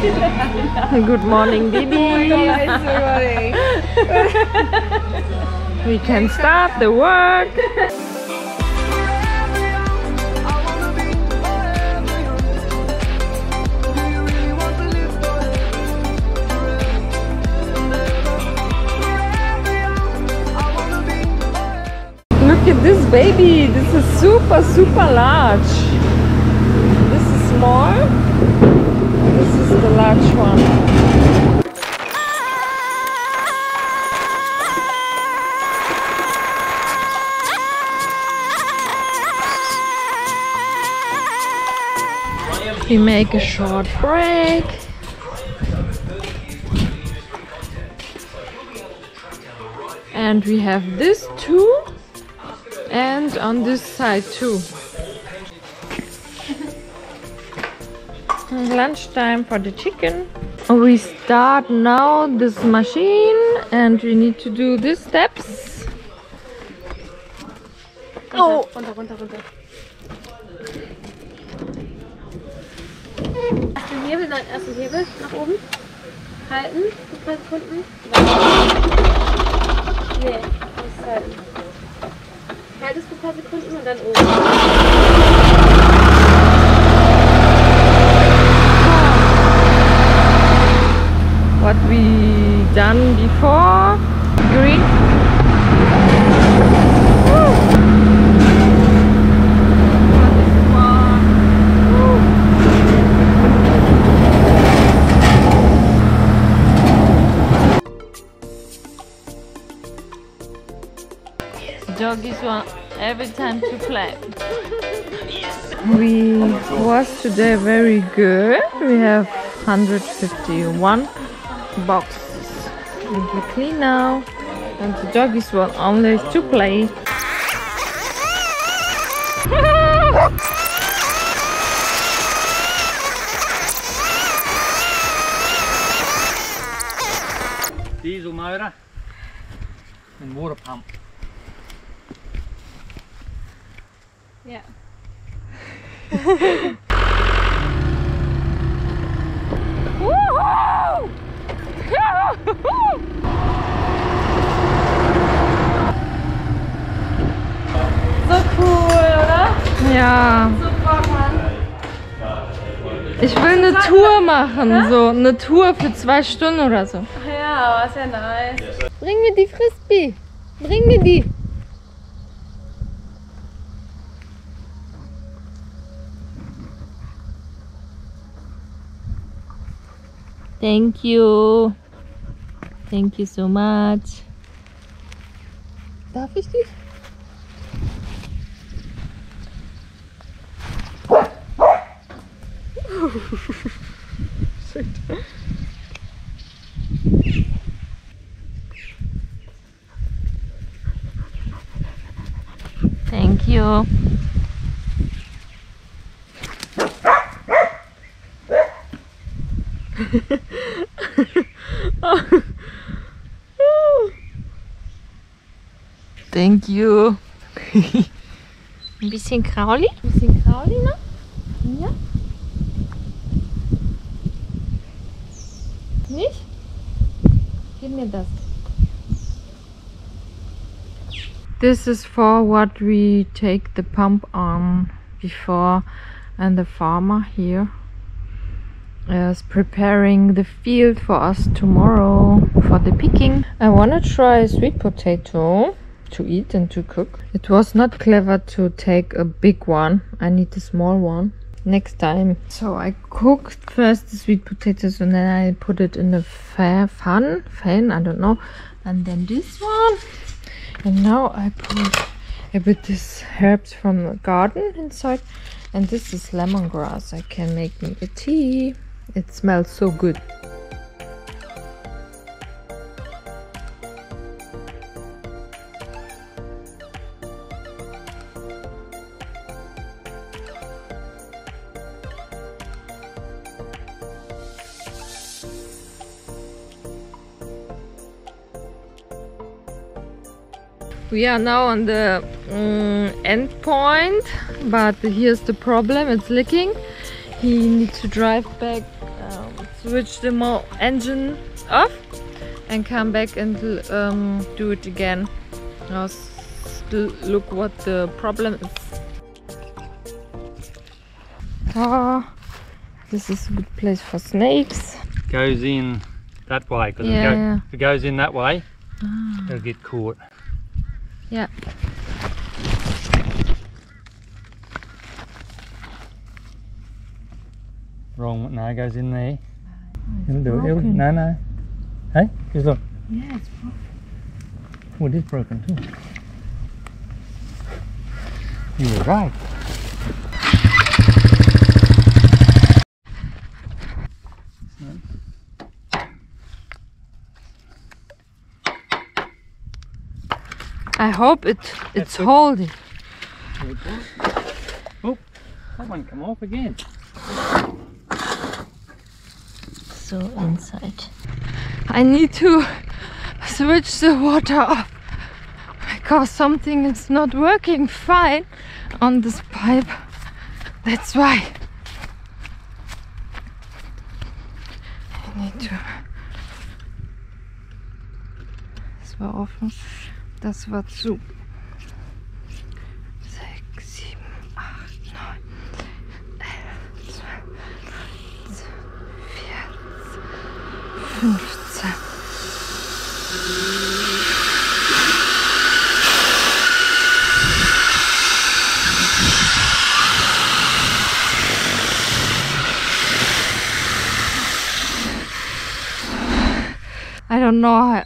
Good morning, Bibi. We can start the work. Look at this baby. This is super large. This is small. This is the large one. We make a short break. And we have this too. And on this side too. Lunchtime for the chicken. We start now this machine and we need to do these steps. Oh! Runter. Ersten Hebel, nein, ersten Hebel nach oben. Halten, für 2 Sekunden. Nee, nicht halten. Halt es für ein paar Sekunden und dann oben. What we done before. Green. Doggies want every time to play. We was today very good. We have 151 boxes. And we clean now. And the doggies want only to play. Diesel motor and water pump. Ja. So cool, oder? Ja. Super, Mann. Ich will eine Tour machen, so eine Tour für 2 Stunden oder so. Ja, war sehr nice. Bring mir die Frisbee. Bring mir die. Thank you. Thank you so much. Darf ich die? Thank you. Thank you. Ein bisschen Krauli? Ein bisschen Krauli noch? Ja? Nicht? Gib mir das. This is for what we take the pump on before, and the farmer here is preparing the field for us tomorrow for the picking. I want to try sweet potato to eat and to cook. It was not clever to take a big one. I need a small one next time. So I cooked first the sweet potatoes and then I put it in the fan, I don't know, and then this one. And now I put a bit this herbs from the garden inside, and this is lemongrass. I can make me a tea. It smells so good. We are now on the end point, but here's the problem, it's leaking. He needs to drive back switch the engine off and come back and do it again. Now look what the problem is. Oh, this is a good place for snakes. Goes in that way, because if it goes in that way, it'll get caught. Yeah. Wrong one. No, it goes in there. It'll do it. No, no. Hey, just look. Yeah, it's broken. Oh, it is broken too. You were right. I hope it's holding. Oh, that one come off again. So inside. I need to switch the water off because something is not working fine on this pipe. That's why. I need to. Das war offen. Das war zu. 6, 7, 8, 9, 11, 12, 14, 15. I don't know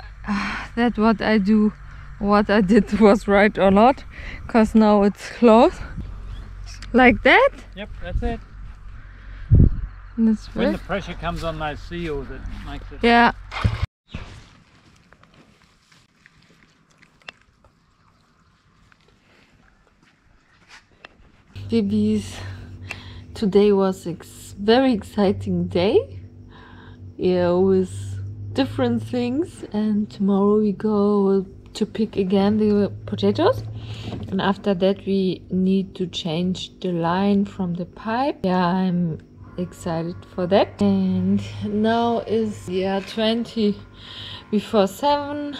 that what I did was right or not, because now it's closed. Like that? Yep, that's it. When the pressure comes on those seals, it makes it. Yeah. Babies, today was very exciting day. Yeah, with different things, and tomorrow we go to pick again the potatoes, and after that we need to change the line from the pipe. Yeah, I'm excited for that. And now is 20 before 7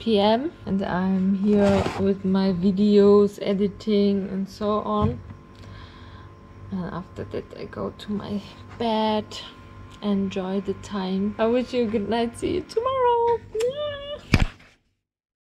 p.m. and I'm here with my videos, editing and so on, and after that I go to my bed. Enjoy the time. I wish you a good night. See you tomorrow.